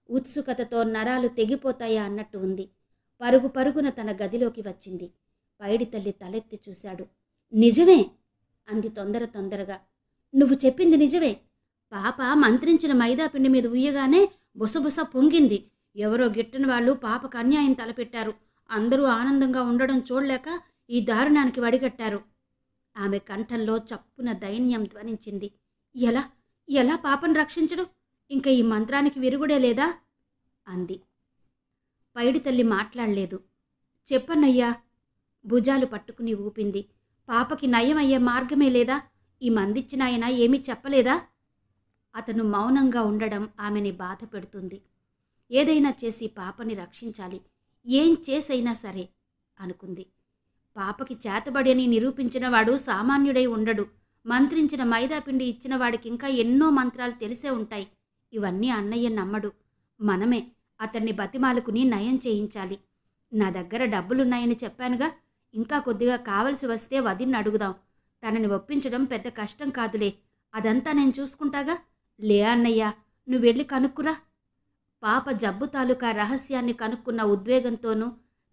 ఉత్సుకతతో నరాలు తెగిపోతాయా అన్నట్టు ఉంది. పరుగు పరుగున తన గదిలోకి వచ్చింది. పైడితల్లి తలెత్తి చూశాడు. నిజమే అంది తొందరగా. నువ్వు చెప్పింది నిజమే. పాప మంత్రించిన మైదాపిండి మీద ఉయ్యగానే బుసబుస పొంగింది. ఎవరో గిట్టని వాళ్ళు పాపకు అన్యాయం తలపెట్టారు. అందరూ ఆనందంగా ఉండడం చూడలేక ఈ దారుణానికి వడిగట్టారు. ఆమె కంఠంలో చప్పున దైన్యం ధ్వనించింది. ఎలా ఎలా పాపను రక్షించడం? ఇంకా ఈ మంత్రానికి విరుగుడే లేదా అంది. పైడితల్లి మాట్లాడలేదు. చెప్పన్నయ్యా భుజాలు పట్టుకుని ఊపింది. పాపకి నయం అయ్యే మార్గమే లేదా? ఈ మందిచ్చిన ఆయన ఏమీ చెప్పలేదా? అతను మౌనంగా ఉండడం ఆమెని బాధ పెడుతుంది. ఏదైనా చేసి పాపని రక్షించాలి, ఏం చేసైనా సరే అనుకుంది. పాపకి చేతబడి అని నిరూపించినవాడు సామాన్యుడై ఉండడు. మంత్రించిన మైదాపిండి ఇచ్చిన వాడికి ఇంకా ఎన్నో మంత్రాలు తెలిసే ఉంటాయి. ఇవన్నీ అన్నయ్య నమ్మడు. మనమే అతన్ని బతిమాలుకుని నయం చేయించాలి. నా దగ్గర డబ్బులున్నాయని చెప్పానుగా, ఇంకా కొద్దిగా కావలసి వస్తే వదిన్ని అడుగుదాం. తనని ఒప్పించడం పెద్ద కష్టం కాదులే. అదంతా నేను చూసుకుంటాగా. లే అన్నయ్య, నువ్వు వెళ్ళి కనుక్కురా. పాప జబ్బు తాలూకా రహస్యాన్ని కనుక్కున్న ఉద్వేగంతోనూ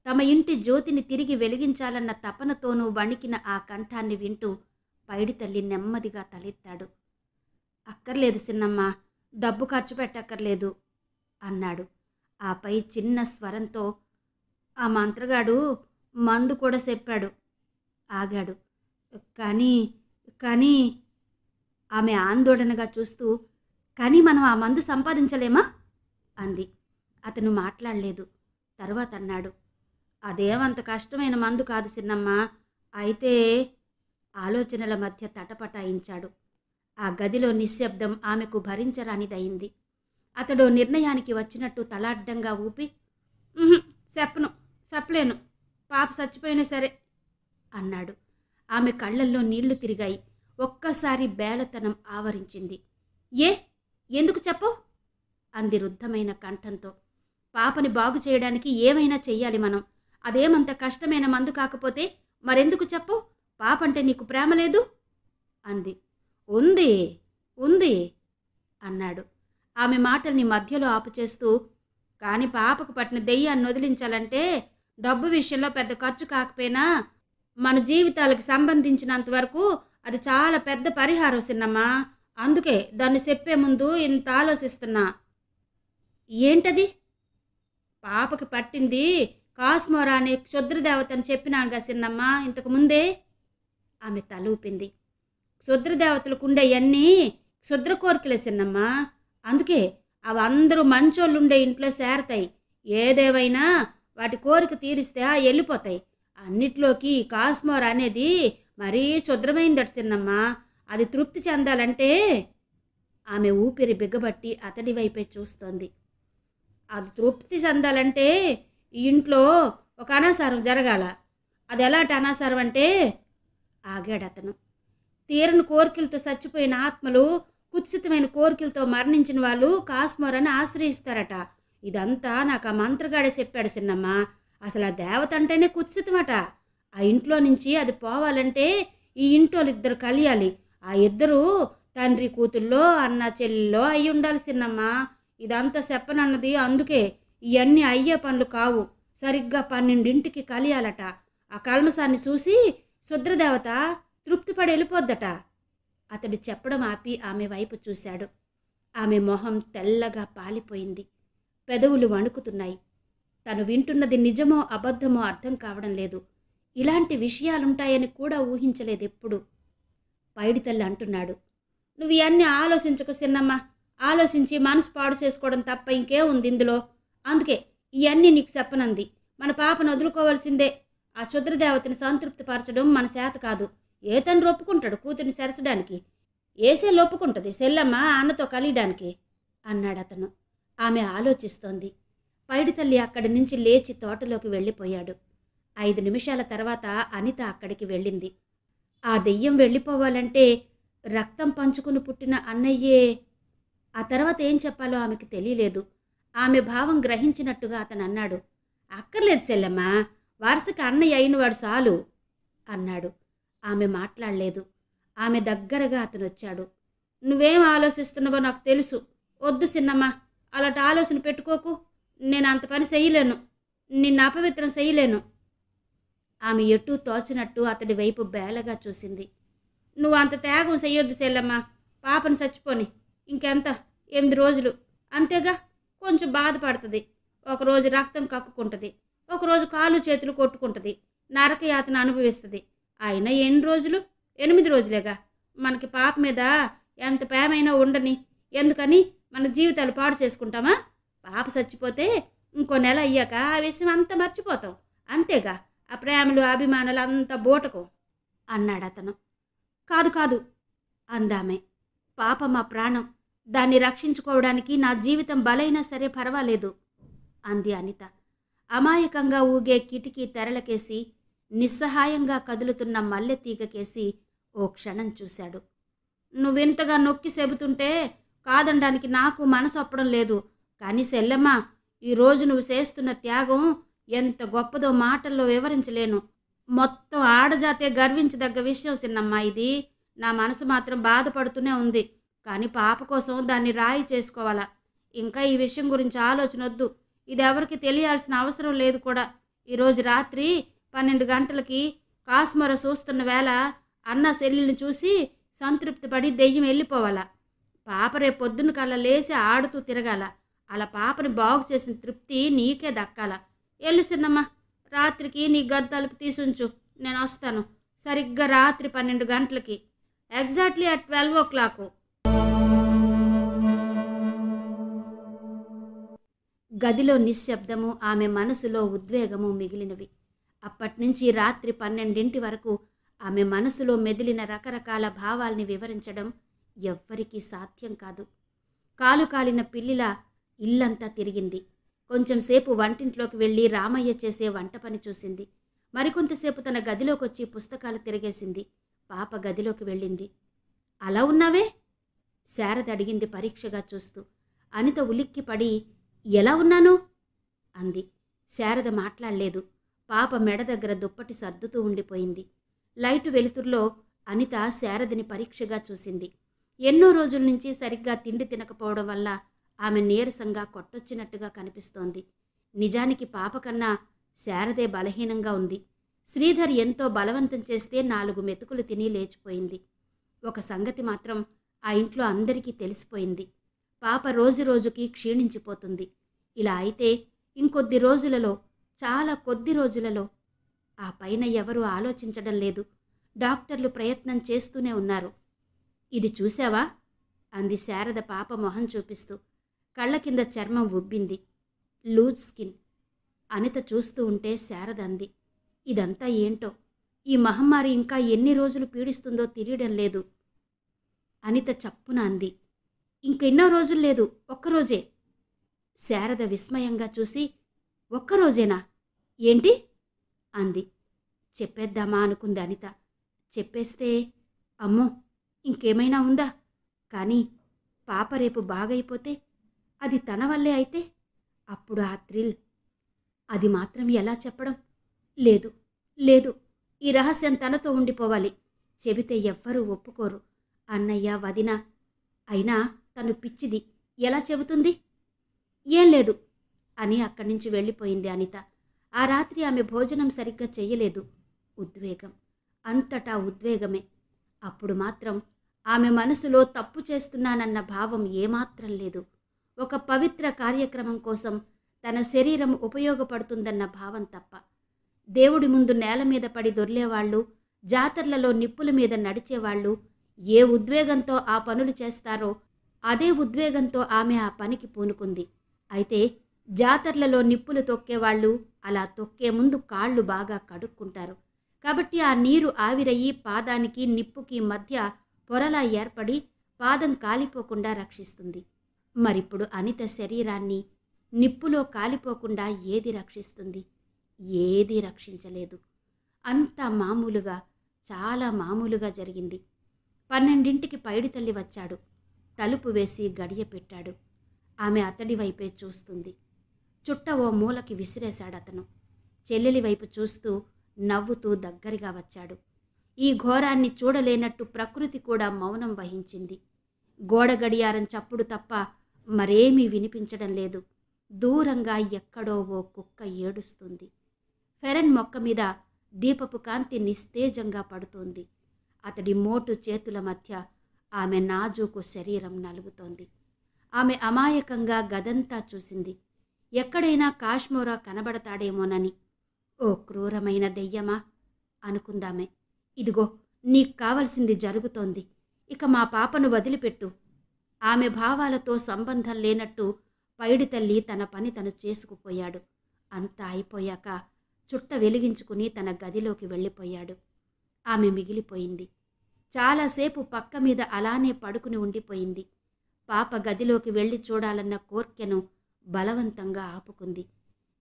తమ ఇంటి జ్యోతిని తిరిగి వెలిగించాలన్న తపనతోనూ వణికిన ఆ కంఠాన్ని వింటూ పైడితల్లి నెమ్మదిగా తలెత్తాడు. అక్కర్లేదు సిన్నమ్మ, డబ్బు ఖర్చు పెట్టక్కర్లేదు అన్నాడు. ఆపై చిన్న స్వరంతో, ఆ మంత్రగాడు మందు కూడా చెప్పాడు. ఆగాడు. కానీ ఆమె ఆందోళనగా చూస్తూ, కానీ మనం ఆ మందు సంపాదించలేమా అంది. అతను మాట్లాడలేదు. తరువాత అన్నాడు, అదేమంత కష్టమైన మందు కాదు సిన్నమ్మ. అయితే ఆలోచనల మధ్య తటపటాయించాడు. ఆ గదిలో నిశ్శబ్దం ఆమెకు భరించరానిదయింది. అతడు నిర్ణయానికి వచ్చినట్టు తలాడ్డంగా ఊపి, చెప్పలేను, పాప చచ్చిపోయినా సరే అన్నాడు. ఆమె కళ్ళల్లో నీళ్లు తిరిగాయి. ఒక్కసారి బేలతనం ఆవరించింది. ఎందుకు చెప్పు అంది రుద్ధమైన కంఠంతో. పాపని బాగు చేయడానికి ఏమైనా చెయ్యాలి మనం. అదేమంత కష్టమైన మందు కాకపోతే మరెందుకు చెప్పు? పాపంటే నీకు ప్రేమ లేదు అంది. ఉంది అన్నాడు. ఆమె మాటల్ని మధ్యలో ఆపుచేస్తూ, కానీ పాపకు పట్టిన దెయ్యాన్ని వదిలించాలంటే డబ్బు విషయంలో పెద్ద ఖర్చు కాకపోయినా మన జీవితాలకు సంబంధించినంత వరకు అది చాలా పెద్ద పరిహారం సిన్నమ్మా. అందుకే దాన్ని చెప్పే ముందు ఇంత ఆలోచిస్తున్నా. ఏంటది? పాపకి పట్టింది కాస్మోరా అనే క్షుద్రదేవతని చెప్పినానుగా సిన్నమ్మ ఇంతకు ముందే. ఆమె తలూపింది. క్షుద్రదేవతలకు ఉండేవన్నీ క్షుద్ర కోరికలే సిన్నమ్మ. అందుకే అవి అందరూ మంచోళ్ళుండే ఇంట్లో చేరతాయి. ఏదేవైనా వాటి కోరిక తీరిస్తే వెళ్ళిపోతాయి. అన్నిట్లోకి కాస్మోరా అనేది మరీ క్షుద్రమైందట సిన్నమ్మ. అది తృప్తి చెందాలంటే ఆమె ఊపిరి బిగ్గబట్టి అతడి వైపే చూస్తోంది. అది తృప్తి చెందాలంటే ఈ ఇంట్లో ఒక అనాసారం జరగాల. అది ఎలాంటి అనాసారం అంటే, ఆగాడు అతను. తీరని కోరికలతో చచ్చిపోయిన ఆత్మలు, కుత్సితమైన కోరికలతో మరణించిన వాళ్ళు కాస్మోరాన్ని ఆశ్రయిస్తారట. ఇదంతా నాకు ఆ మంత్రగాడే చెప్పాడు సిన్నమ్మ. అసలు ఆ దేవత అంటేనే కుత్సితమట. ఆ ఇంట్లో నుంచి అది పోవాలంటే ఈ ఇంటోళ్ళిద్దరు కలియాలి. ఆ ఇద్దరు తండ్రి కూతుల్లో అన్న చెల్లెల్లో అయి ఉండాలి సిన్నమ్మ. ఇదంతా చెప్పనన్నది అందుకే. ఇవన్నీ అయ్యే పనులు కావు. సరిగ్గా 12ంటికి కలియాలట. ఆ కల్మసాన్ని చూసి శుద్రదేవత తృప్తిపడి వెళ్ళిపోద్దట. అతడు చెప్పడం ఆపి ఆమె వైపు చూశాడు. ఆమె మొహం తెల్లగా పాలిపోయింది. పెదవులు వణుకుతున్నాయి. తను వింటున్నది నిజమో అబద్ధమో అర్థం కావడం లేదు. ఇలాంటి విషయాలుంటాయని కూడా ఊహించలేదు ఎప్పుడు. పైడితల్లి అంటున్నాడు, నువ్వు ఇవన్నీ ఆలోచించకు సిన్నమ్మ. ఆలోచించి మనసు పాడు చేసుకోవడం తప్ప ఇంకేముంది ఇందులో. అందుకే ఇవన్నీ నీకు చెప్పనంది. మన పాపను వదులుకోవాల్సిందే. ఆ క్షుద్రదేవతని సంతృప్తిపరచడం మన చేత కాదు. ఏ తండ్రి ఒప్పుకుంటాడు కూతురిని సరసడానికి? ఏసే ఒప్పుకుంటుంది సెల్లమ్మ అన్నతో కలియడానికి అన్నాడు అతను. ఆమె ఆలోచిస్తోంది. పైడితల్లి అక్కడి నుంచి లేచి తోటలోకి వెళ్ళిపోయాడు. 5 నిమిషాల తర్వాత అనిత అక్కడికి వెళ్ళింది. ఆ దెయ్యం వెళ్ళిపోవాలంటే రక్తం పంచుకుని పుట్టిన అన్నయ్యే. ఆ తర్వాత ఏం చెప్పాలో ఆమెకు తెలియలేదు. ఆమె భావం గ్రహించినట్టుగా అతను అన్నాడు, అక్కర్లేదు సెల్లమ్మా, వరుసకి అన్నయ్య అయినవాడు చాలు అన్నాడు. ఆమె మాట్లాడలేదు. ఆమె దగ్గరగా అతనొచ్చాడు. నువ్వేం ఆలోచిస్తున్నావో నాకు తెలుసు. వద్దు సిన్నమ్మా, అలాంటి ఆలోచన పెట్టుకోకు. నేను అంత పని చెయ్యలేను. నిన్ను అపవిత్రం చెయ్యలేను. ఆమె ఎటూ తోచినట్టు అతడి వైపు బేలగా చూసింది. నువ్వు అంత త్యాగం చెయ్యొద్దు సెల్లమ్మా. పాపను చచ్చిపోని ఇంకెంత 8 రోజులు అంతేగా. కొంచెం బాధపడుతుంది. ఒకరోజు రక్తం కక్కుకుంటుంది, ఒకరోజు కాళ్ళు చేతులు కొట్టుకుంటుంది, నరకయాతన అనుభవిస్తుంది. అయినా ఎన్ని రోజులు? 8 రోజులేగా. మనకి పాప మీద ఎంత ప్రేమైనా ఉండని, ఎందుకని మన జీవితాలు పాడు చేసుకుంటామా? పాప చచ్చిపోతే ఇంకో నెల అయ్యాక ఆ విషయం అంతా మర్చిపోతాం. అంతేగా. ఆ ప్రేమలు అభిమానాలు అంతా బూటకం అన్నాడతను. కాదు కాదు అందామె. పాప మా ప్రాణం. దాన్ని రక్షించుకోవడానికి నా జీవితం బలైనా సరే పర్వాలేదు అంది అనిత. అమాయకంగా ఊగే కిటికీ తెరలకేసి నిస్సహాయంగా కదులుతున్న మల్లె తీగకేసి ఓ క్షణం చూశాడు. నువ్వింతగా నొక్కి చెబుతుంటే కాదనడానికి నాకు మనసు ఒప్పడం లేదు. కానీ సెల్లమ్మ, ఈరోజు నువ్వు చేస్తున్న త్యాగం ఎంత గొప్పదో మాటల్లో వివరించలేను. మొత్తం ఆడజాతే గర్వించదగ్గ విషయం సిన్నమ్మ ఇది. నా మనసు మాత్రం బాధపడుతూనే ఉంది. కానీ పాప కోసం దాన్ని రాయి చేసుకోవాలా. ఇంకా ఈ విషయం గురించి ఆలోచన వద్దు. ఇది ఎవరికి తెలియాల్సిన అవసరం లేదు కూడా. ఈరోజు రాత్రి 12 గంటలకి కాస్మర చూస్తున్న వేళ అన్న సెల్లిని చూసి సంతృప్తి పడి దెయ్యం వెళ్ళిపోవాలా. పాప రేపు పొద్దున్న కల్లా లేచి ఆడుతూ తిరగాల. అలా పాపని బాగు చేసిన తృప్తి నీకే దక్కాల. ఎల్లు సిన్నమ్మ, రాత్రికి నీ గద్దలుపు తీసుంచు. నేను వస్తాను సరిగ్గా రాత్రి 12 గంటలకి, ఎగ్జాక్ట్లీ అట్ 12 o'clock. గదిలో నిశ్శబ్దము, ఆమె మనసులో ఉద్వేగము మిగిలినవి. అప్పట్నుంచి రాత్రి 12 వరకు ఆమె మనసులో మెదిలిన రకరకాల భావాల్ని వివరించడం ఎవ్వరికీ సాధ్యం కాదు. కాలు కాలిన పిల్లిలా ఇల్లంతా తిరిగింది. కొంచెంసేపు వంటింట్లోకి వెళ్ళి రామయ్య చేసే వంట పని చూసింది. మరికొంతసేపు తన గదిలోకొచ్చి పుస్తకాలు తిరిగేసింది. పాప గదిలోకి వెళ్ళింది. అలా ఉన్నావే? శారద అడిగింది పరీక్షగా చూస్తూ. అనిత ఉలిక్కిపడి ఎలా ఉన్నాను అంది. శారద మాట్లాడలేదు. పాప మెడ దగ్గర దుప్పటి సర్దుతూ ఉండిపోయింది. లైటు వెలుతుర్లో అనిత శారదని పరీక్షగా చూసింది. ఎన్నో రోజుల నుంచి సరిగ్గా తిండి తినకపోవడం వల్ల ఆమె నీరసంగా కొట్టొచ్చినట్టుగా కనిపిస్తోంది. నిజానికి పాప కన్నా శారదే బలహీనంగా ఉంది. శ్రీధర్ ఎంతో బలవంతం చేస్తే 4 మెతుకులు తిని లేచిపోయింది. ఒక సంగతి మాత్రం ఆ ఇంట్లో అందరికీ తెలిసిపోయింది. పాప రోజురోజుకి క్షీణించిపోతుంది. ఇలా అయితే ఇంకొద్ది రోజులలో, చాలా కొద్ది రోజులలో, ఆ పైన ఎవరూ ఆలోచించడం లేదు. డాక్టర్లు ప్రయత్నం చేస్తూనే ఉన్నారు. ఇది చూసావా అంది శారద పాప మొహం చూపిస్తూ. కళ్ళ కింద చర్మం ఉబ్బింది. Loose skin. అనిత చూస్తూ ఉంటే శారద అంది, ఇదంతా ఏంటో, ఈ మహమ్మారి ఇంకా ఎన్ని రోజులు పీడిస్తుందో తెలియడం లేదు. అనిత చప్పున అంది, ఇంకెన్నో రోజులు లేదు, ఒక్కరోజే. శారద విస్మయంగా చూసి, ఒక్కరోజేనా? ఏంటి అంది. చెప్పేద్దామా అనుకుంది అనిత. చెప్పేస్తే అమ్మో ఇంకేమైనా ఉందా? కానీ పాప రేపు బాగైపోతే, అది తన వల్లే అయితే అప్పుడు ఆ థ్రిల్. అది మాత్రం ఎలా చెప్పడం? లేదు లేదు, ఈ రహస్యం తనతో ఉండిపోవాలి. చెబితే ఎవ్వరూ ఒప్పుకోరు. అన్నయ్య, వదిన. అయినా తను పిచ్చిది, ఎలా చెబుతుంది? ఏం లేదు అని అక్కడి నుంచి వెళ్ళిపోయింది అనిత. ఆ రాత్రి ఆమె భోజనం సరిగ్గా చెయ్యలేదు. ఉద్వేగం, అంతటా ఉద్వేగమే. అప్పుడు మాత్రం ఆమె మనసులో తప్పు చేస్తున్నానన్న భావం ఏమాత్రం లేదు. ఒక పవిత్ర కార్యక్రమం కోసం తన శరీరం ఉపయోగపడుతుందన్న భావం తప్ప. దేవుడి ముందు నేల మీద పడి దొర్లేవాళ్ళు, జాతర్లలో నిప్పుల మీద నడిచేవాళ్ళు ఏ ఉద్వేగంతో ఆ పనులు చేస్తారో అదే ఉద్వేగంతో ఆమె ఆ పనికి పూనుకుంది. అయితే జాతర్లలో నిప్పులు తొక్కేవాళ్ళు అలా తొక్కే ముందు కాళ్ళు బాగా కడుక్కుంటారు. కాబట్టి ఆ నీరు ఆవిరయ్యి పాదానికి నిప్పుకి మధ్య పొరలా ఏర్పడి పాదం కాలిపోకుండా రక్షిస్తుంది. మరిప్పుడు అనిత శరీరాన్ని నిప్పులో కాలిపోకుండా ఏది రక్షిస్తుంది? ఏదీ రక్షించలేదు. అంతా మామూలుగా, చాలా మామూలుగా జరిగింది. 12కి పైడితల్లి వచ్చాడు. తలుపు వేసి గడియ పెట్టాడు. ఆమె అతడి వైపే చూస్తుంది. చుట్ట ఓ మూలకి విసిరేశాడతను. చెల్లెలి వైపు చూస్తూ నవ్వుతూ దగ్గరగా వచ్చాడు. ఈ ఘోరాన్ని చూడలేనట్టు ప్రకృతి కూడా మౌనం వహించింది. గోడ గడియారం చప్పుడు తప్ప మరేమీ వినిపించడం లేదు. దూరంగా ఎక్కడో ఓ కుక్క ఏడుస్తుంది. ఫెరన్ మొక్క మీద దీపపు కాంతి నిస్తేజంగా పడుతోంది. అతడి మోటు చేతుల మధ్య ఆమె నాజూకు శరీరం నలుగుతోంది. ఆమె అమాయకంగా గదంతా చూసింది. ఎక్కడైనా కాశ్మోరా కనబడతాడేమోనని. ఓ క్రూరమైన దెయ్యమా అనుకుందామే. ఇదిగో నీకు కావలసింది జరుగుతోంది. ఇక మా పాపను వదిలిపెట్టు. ఆమె భావాలతో సంబంధం లేనట్టు పైడి తల్లి తన పని తను చేసుకుపోయాడు. అంతా అయిపోయాక చుట్ట వెలిగించుకుని తన గదిలోకి వెళ్ళిపోయాడు. ఆమె మిగిలిపోయింది. చాలాసేపు పక్క మీద అలానే పడుకుని ఉండిపోయింది. పాప గదిలోకి వెళ్ళి చూడాలన్న కోర్కెను బలవంతంగా ఆపుకుంది.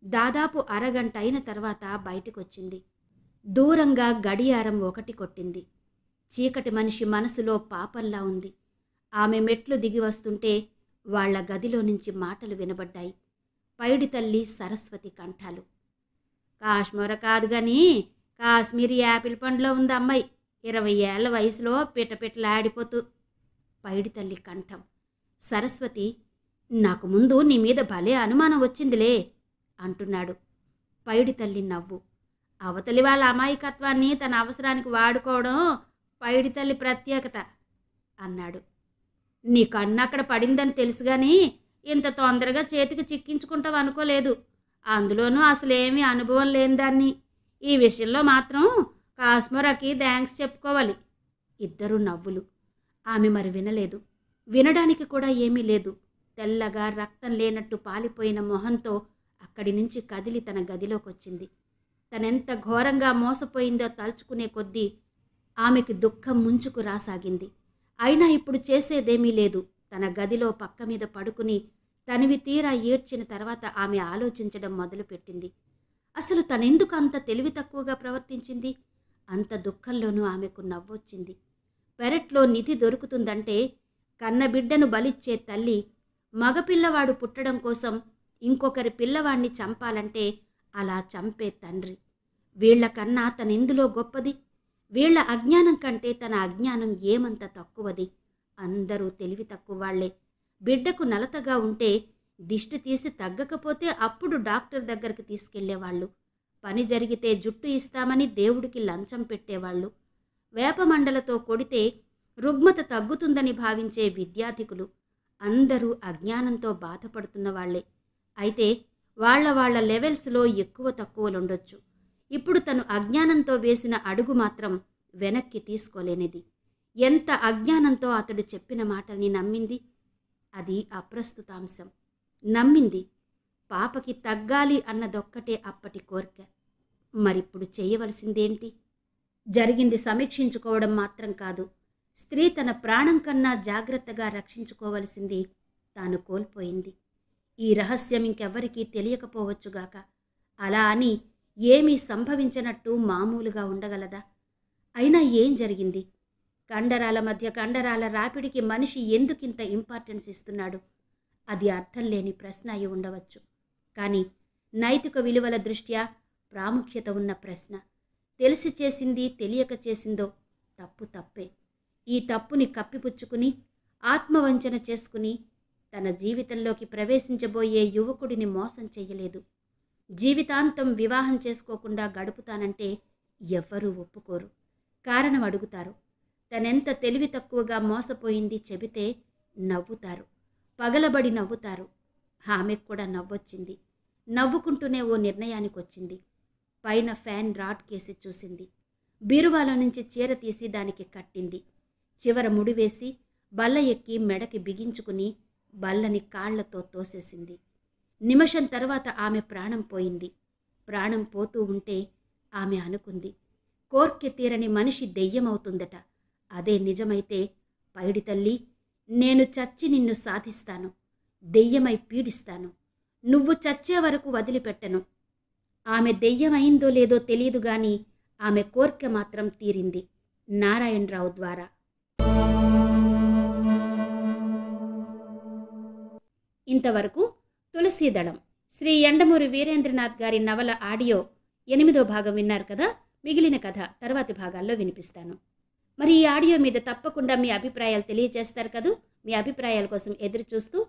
దాదాపు అరగంట అయిన తర్వాత బయటికొచ్చింది. దూరంగా గడియారం 1 కొట్టింది. చీకటి మనిషి మనసులో పాపంలా ఉంది. ఆమె మెట్లు దిగి వస్తుంటే వాళ్ల గదిలో నుంచి మాటలు వినబడ్డాయి. పైడి తల్లి సరస్వతి కంఠాలు. కాశ్మీర కాదు గాని కాశ్మీరీ యాపిల్ పండ్లో ఉంది అమ్మాయి. 20 ఏళ్ల వయసులో పిటపిటలాడిపోతూ. పైడి తల్లి కంఠం. సరస్వతి, నాకు ముందు నీ మీద భలే అనుమానం వచ్చిందిలే అంటున్నాడు. పైడి తల్లి నవ్వు. అవతలి వాళ్ళ అమాయకత్వాన్ని తన అవసరానికి వాడుకోవడం పైడి తల్లి ప్రత్యేకత అన్నాడు. నీ కన్ను అక్కడ పడిందని తెలుసుగాని ఇంత తొందరగా చేతికి చిక్కించుకుంటావు అనుకోలేదు. అందులోనూ అసలేమీ అనుభవం లేని దాన్ని. ఈ విషయంలో మాత్రం కాశ్మీరాకి థ్యాంక్స్ చెప్పుకోవాలి. ఇద్దరూ నవ్వులు. ఆమె మరి వినలేదు. వినడానికి కూడా ఏమీ లేదు. తెల్లగా రక్తం లేనట్టు పాలిపోయిన మొహంతో అక్కడి నుంచి కదిలి తన గదిలోకొచ్చింది. తనెంత ఘోరంగా మోసపోయిందో తలుచుకునే కొద్దీ ఆమెకి దుఃఖం ముంచుకు రాసాగింది. అయినా ఇప్పుడు చేసేదేమీ లేదు. తన గదిలో పక్క మీద పడుకుని తనివి తీరా ఏడ్చిన తర్వాత ఆమె ఆలోచించడం మొదలుపెట్టింది. అసలు తనెందుకు అంత తెలివి తక్కువగా ప్రవర్తించింది? అంత దుఃఖంలోనూ ఆమెకు నవ్వొచ్చింది. పెరట్లో నిధి దొరుకుతుందంటే కన్నబిడ్డను బలిచ్చే తల్లి, మగపిల్లవాడు పుట్టడం కోసం ఇంకొకరి పిల్లవాణ్ణి చంపాలంటే అలా చంపే తండ్రి. వీళ్లకన్నా తనెందులో గొప్పది? వీళ్ల అజ్ఞానం కంటే తన అజ్ఞానం ఏమంత తక్కువది? అందరూ తెలివి తక్కువ వాళ్లే. బిడ్డకు నలతగా ఉంటే దిష్టి తీసి తగ్గకపోతే అప్పుడు డాక్టర్ దగ్గరికి తీసుకెళ్లేవాళ్ళు. పని జరిగితే జుట్టు ఇస్తామని దేవుడికి లంచం పెట్టేవాళ్ళు. వేపమండలతో కొడితే రుగ్మత తగ్గుతుందని భావించే విద్యార్థికులు అందరూ అజ్ఞానంతో బాధపడుతున్న వాళ్లే. అయితే వాళ్ళ లెవెల్స్లో ఎక్కువ తక్కువలుండొచ్చు. ఇప్పుడు తను అజ్ఞానంతో వేసిన అడుగు మాత్రం వెనక్కి తీసుకోలేనిది. ఎంత అజ్ఞానంతో అతడు చెప్పిన మాటల్ని నమ్మింది. అది అప్రస్తుతాంశం. నమ్మింది. పాపకి తగ్గాలి అన్నదొక్కటే అప్పటి కోరిక. మరిప్పుడు చేయవలసిందేంటి? జరిగింది సమీక్షించుకోవడం మాత్రం కాదు. స్త్రీ తన ప్రాణం కన్నా జాగ్రత్తగా రక్షించుకోవలసింది తాను కోల్పోయింది. ఈ రహస్యం ఇంకెవ్వరికీ తెలియకపోవచ్చుగాక. అలా అని ఏమీ సంభవించనట్టు మామూలుగా ఉండగలదా? అయినా ఏం జరిగింది? కండరాల మధ్య కండరాల రాపిడికి మనిషి ఎందుకింత ఇంపార్టెన్స్ ఇస్తున్నాడు? అది అర్థం లేని ప్రశ్న అయి ఉండవచ్చు. కానీ నైతిక విలువల దృష్ట్యా ప్రాముఖ్యత ఉన్న ప్రశ్న. తెలిసి చేసింది తెలియక చేసిందో తప్పు తప్పే. ఈ తప్పుని కప్పిపుచ్చుకుని ఆత్మవంచన చేసుకుని తన జీవితంలోకి ప్రవేశించబోయే యువకుడిని మోసం చెయ్యలేదు. జీవితాంతం వివాహం చేసుకోకుండా గడుపుతానంటే ఎవ్వరూ ఒప్పుకోరు. కారణం అడుగుతారు. తనెంత తెలివి తక్కువగా మోసపోయింది చెబితే నవ్వుతారు. పగలబడి నవ్వుతారు. ఆమెకు కూడా నవ్వొచ్చింది. నవ్వుకుంటూనే ఓ నిర్ణయానికొచ్చింది. పైన ఫ్యాన్ రాడ్ కేసి చూసింది. బీరువాలో నుంచి చీర తీసి దానికి కట్టింది. చివర ముడివేసి బల్ల ఎక్కి మెడకి బిగించుకుని బల్లని కాళ్లతో తోసేసింది. నిమిషం తర్వాత ఆమె ప్రాణం పోయింది. ప్రాణం పోతూ ఉంటే ఆమె అనుకుంది, కోర్కె తీరని మనిషి దెయ్యమవుతుందట. అదే నిజమైతే, పైడి తల్లి, నేను చచ్చి నిన్ను సాధిస్తాను, దెయ్యమై పీడిస్తాను, నువ్వు చచ్చే వరకు వదిలిపెట్టను. ఆమె దెయ్యమైందో లేదో తెలియదు గాని ఆమె కోర్కె మాత్రం తీరింది, నారాయణరావు ద్వారా. ఇంతవరకు తులసీదళం శ్రీ యండమూరి వీరేంద్రనాథ్ గారి నవల ఆడియో 8వ భాగం విన్నారు కదా. మిగిలిన కథ తర్వాతి భాగాల్లో వినిపిస్తాను. మరి ఈ ఆడియో మీద తప్పకుండా మీ అభిప్రాయాలు తెలియజేస్తారు కదూ. మీ అభిప్రాయాల కోసం ఎదురు చూస్తూ